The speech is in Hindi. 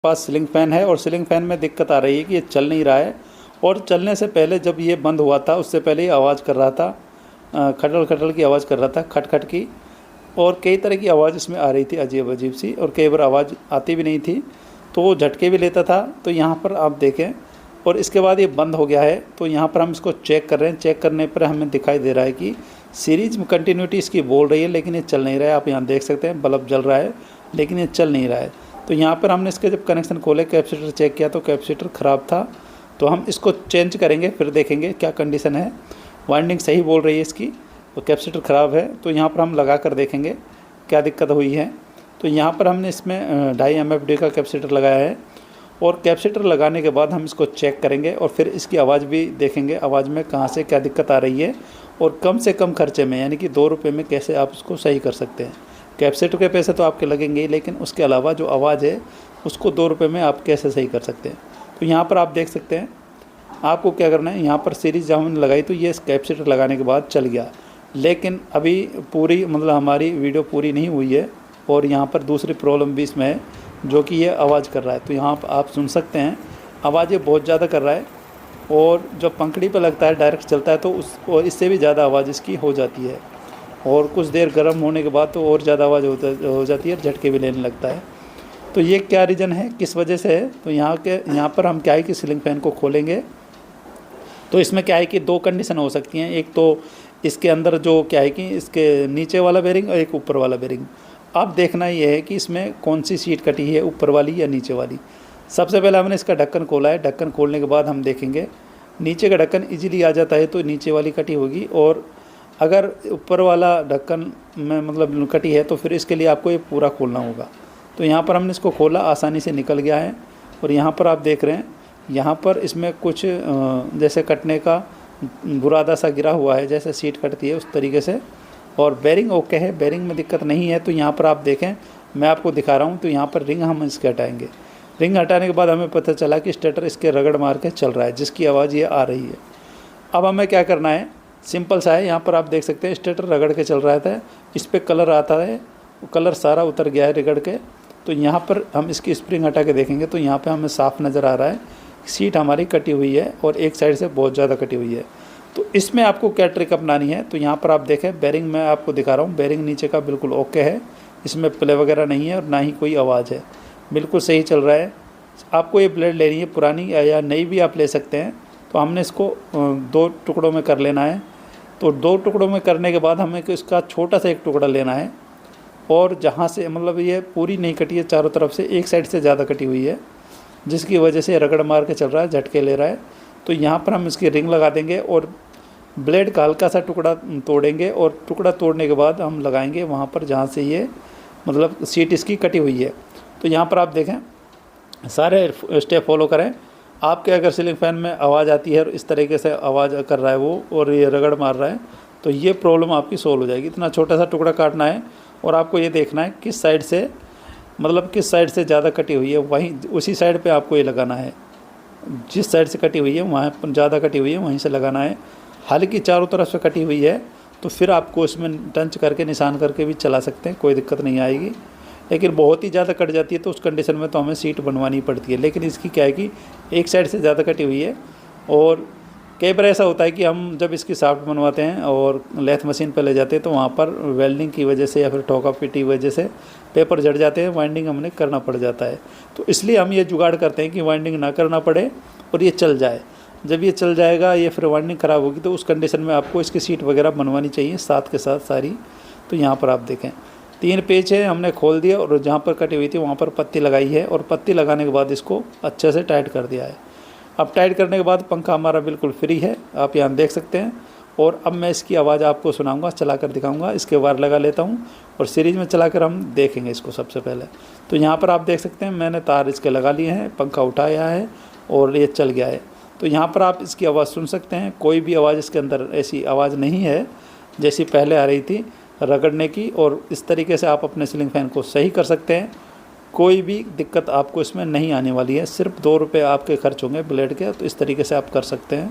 पास सीलिंग फ़ैन है और सीलिंग फ़ैन में दिक्कत आ रही है कि ये चल नहीं रहा है। और चलने से पहले जब ये बंद हुआ था उससे पहले ही आवाज़ कर रहा था, खटल खटल की आवाज़ कर रहा था, खट खट की। और कई तरह की आवाज़ इसमें आ रही थी अजीब अजीब सी, और कई बार आवाज़ आती भी नहीं थी तो वो झटके भी लेता था। तो यहाँ पर आप देखें, और इसके बाद ये बंद हो गया है। तो यहाँ पर हम इसको चेक कर रहे हैं। चेक करने पर हमें दिखाई दे रहा है कि सीरीज में कंटिन्यूटी इसकी बोल रही है लेकिन ये चल नहीं रहा है। आप यहाँ देख सकते हैं बल्ब जल रहा है लेकिन ये चल नहीं रहा है। तो यहाँ पर हमने इसके जब कनेक्शन खोले, कैपेसिटर चेक किया तो कैपेसिटर ख़राब था। तो हम इसको चेंज करेंगे, फिर देखेंगे क्या कंडीशन है। वाइंडिंग सही बोल रही है इसकी, तो कैपेसिटर ख़राब है। तो यहाँ पर हम लगा कर देखेंगे क्या दिक्कत हुई है। तो यहाँ पर हमने इसमें 2.5 MFD का कैपेसिटर लगाया है, और कैपेसिटर लगाने के बाद हम इसको चेक करेंगे और फिर इसकी आवाज़ भी देखेंगे, आवाज़ में कहाँ से क्या दिक्कत आ रही है, और कम से कम खर्चे में यानी कि 2 रुपये में कैसे आप उसको सही कर सकते हैं। कैपेसिटर के पैसे तो आपके लगेंगे ही, लेकिन उसके अलावा जो आवाज़ है उसको 2 रुपये में आप कैसे सही कर सकते हैं। तो यहाँ पर आप देख सकते हैं आपको क्या करना है। यहाँ पर सीरीज जब हमने लगाई तो ये कैपेसिटर लगाने के बाद चल गया, लेकिन अभी पूरी मतलब हमारी वीडियो पूरी नहीं हुई है, और यहाँ पर दूसरी प्रॉब्लम भी इसमें है जो कि ये आवाज़ कर रहा है। तो यहाँ पर आप सुन सकते हैं आवाज़ ये बहुत ज़्यादा कर रहा है, और जब पंखड़ी पर लगता है डायरेक्ट चलता है तो और इससे भी ज़्यादा आवाज़ इसकी हो जाती है, और कुछ देर गर्म होने के बाद तो और ज़्यादा आवाज़ हो जाती है, झटके भी लेने लगता है। तो ये क्या रीज़न है, किस वजह से है। तो यहाँ पर हम क्या है कि सीलिंग फ़ैन को खोलेंगे तो इसमें क्या है कि 2 कंडीशन हो सकती हैं। एक तो इसके अंदर जो क्या है कि इसके नीचे वाला बेरिंग और एक ऊपर वाला बेरिंग। अब देखना ये है कि इसमें कौन सी सीट कटी है, ऊपर वाली या नीचे वाली। सबसे पहले हमने इसका ढक्कन खोला है। ढक्कन खोलने के बाद हम देखेंगे नीचे का ढक्कन इजीली आ जाता है तो नीचे वाली कटी होगी, और अगर ऊपर वाला ढक्कन में मतलब कटी है तो फिर इसके लिए आपको ये पूरा खोलना होगा। तो यहाँ पर हमने इसको खोला, आसानी से निकल गया है। और यहाँ पर आप देख रहे हैं यहाँ पर इसमें कुछ जैसे कटने का बुरादा सा गिरा हुआ है, जैसे सीट कटती है उस तरीके से। और बेरिंग ओके है, बेरिंग में दिक्कत नहीं है। तो यहाँ पर आप देखें, मैं आपको दिखा रहा हूँ। तो यहाँ पर रिंग हम इसके हटाएंगे। रिंग हटाने के बाद हमें पता चला कि स्टार्टर इसके रगड़ मार के चल रहा है, जिसकी आवाज़ ये आ रही है। अब हमें क्या करना है, सिंपल सा है। यहाँ पर आप देख सकते हैं स्टार्टर रगड़ के चल रहा था, इस पर कलर आता है, वो कलर सारा उतर गया है रगड़ के। तो यहाँ पर हम इसकी स्प्रिंग हटा के देखेंगे तो यहाँ पर हमें साफ़ नज़र आ रहा है सीट हमारी कटी हुई है, और एक साइड से बहुत ज़्यादा कटी हुई है। तो इसमें आपको क्या ट्रिक अपनानी है। तो यहाँ पर आप देखें बेरिंग मैं आपको दिखा रहा हूँ, बेरिंग नीचे का बिल्कुल ओके है, इसमें प्ले वगैरह नहीं है और ना ही कोई आवाज़ है, बिल्कुल सही चल रहा है। आपको ये ब्लेड लेनी है, पुरानी या नई भी आप ले सकते हैं। तो हमने इसको 2 टुकड़ों में कर लेना है। तो 2 टुकड़ों में करने के बाद हमें इसका छोटा सा एक टुकड़ा लेना है, और जहाँ से मतलब ये पूरी नहीं कटी है, चारों तरफ से एक साइड से ज़्यादा कटी हुई है, जिसकी वजह से रगड़ मार के चल रहा है, झटके ले रहा है। तो यहाँ पर हम इसकी रिंग लगा देंगे और ब्लेड का हल्का सा टुकड़ा तोड़ेंगे, और टुकड़ा तोड़ने के बाद हम लगाएंगे वहाँ पर जहाँ से ये मतलब सीट इसकी कटी हुई है। तो यहाँ पर आप देखें, सारे स्टेप फॉलो करें। आपके अगर सीलिंग फ़ैन में आवाज़ आती है और इस तरीके से आवाज़ कर रहा है वो, और ये रगड़ मार रहा है, तो ये प्रॉब्लम आपकी सोल्व हो जाएगी। इतना छोटा सा टुकड़ा काटना है, और आपको ये देखना है किस साइड से मतलब किस साइड से ज़्यादा कटी हुई है, वहीं उसी साइड पे आपको ये लगाना है। जिस साइड से कटी हुई है वहाँ पर ज़्यादा कटी हुई है वहीं से लगाना है। हालांकि चारों तरफ से कटी हुई है तो फिर आपको इसमें टंच करके निशान करके भी चला सकते हैं, कोई दिक्कत नहीं आएगी। लेकिन बहुत ही ज़्यादा कट जाती है तो उस कंडीशन में तो हमें सीट बनवानी पड़ती है। लेकिन इसकी क्या है कि एक साइड से ज़्यादा कटी हुई है, और कई बार ऐसा होता है कि हम जब इसकी शाफ्ट बनवाते हैं और लेथ मशीन पर ले जाते हैं तो वहाँ पर वेल्डिंग की वजह से या फिर ठोका पीटी की वजह से पेपर जड़ जाते हैं, वाइंडिंग हमने करना पड़ जाता है। तो इसलिए हम ये जुगाड़ करते हैं कि वाइंडिंग ना करना पड़े और ये चल जाए। जब ये चल जाएगा, ये फिर वाइंडिंग ख़राब होगी तो उस कंडीशन में आपको इसकी सीट वगैरह बनवानी चाहिए साथ के साथ सारी। तो यहाँ पर आप देखें 3 पेच है, हमने खोल दिया, और जहाँ पर कटी हुई थी वहाँ पर पत्ती लगाई है, और पत्ती लगाने के बाद इसको अच्छे से टाइट कर दिया है। अब टाइट करने के बाद पंखा हमारा बिल्कुल फ्री है, आप यहाँ देख सकते हैं। और अब मैं इसकी आवाज़ आपको सुनाऊंगा, चला कर दिखाऊंगा। इसके वायर लगा लेता हूँ और सीरीज में चलाकर हम देखेंगे इसको सबसे पहले। तो यहाँ पर आप देख सकते हैं मैंने तार इसके लगा लिए हैं, पंखा उठाया है और ये चल गया है। तो यहाँ पर आप इसकी आवाज़ सुन सकते हैं, कोई भी आवाज़ इसके अंदर ऐसी आवाज़ नहीं है जैसी पहले आ रही थी रगड़ने की। और इस तरीके से आप अपने सीलिंग फ़ैन को सही कर सकते हैं, कोई भी दिक्कत आपको इसमें नहीं आने वाली है। सिर्फ 2 रुपये आपके खर्च होंगे ब्लेड के, तो इस तरीके से आप कर सकते हैं।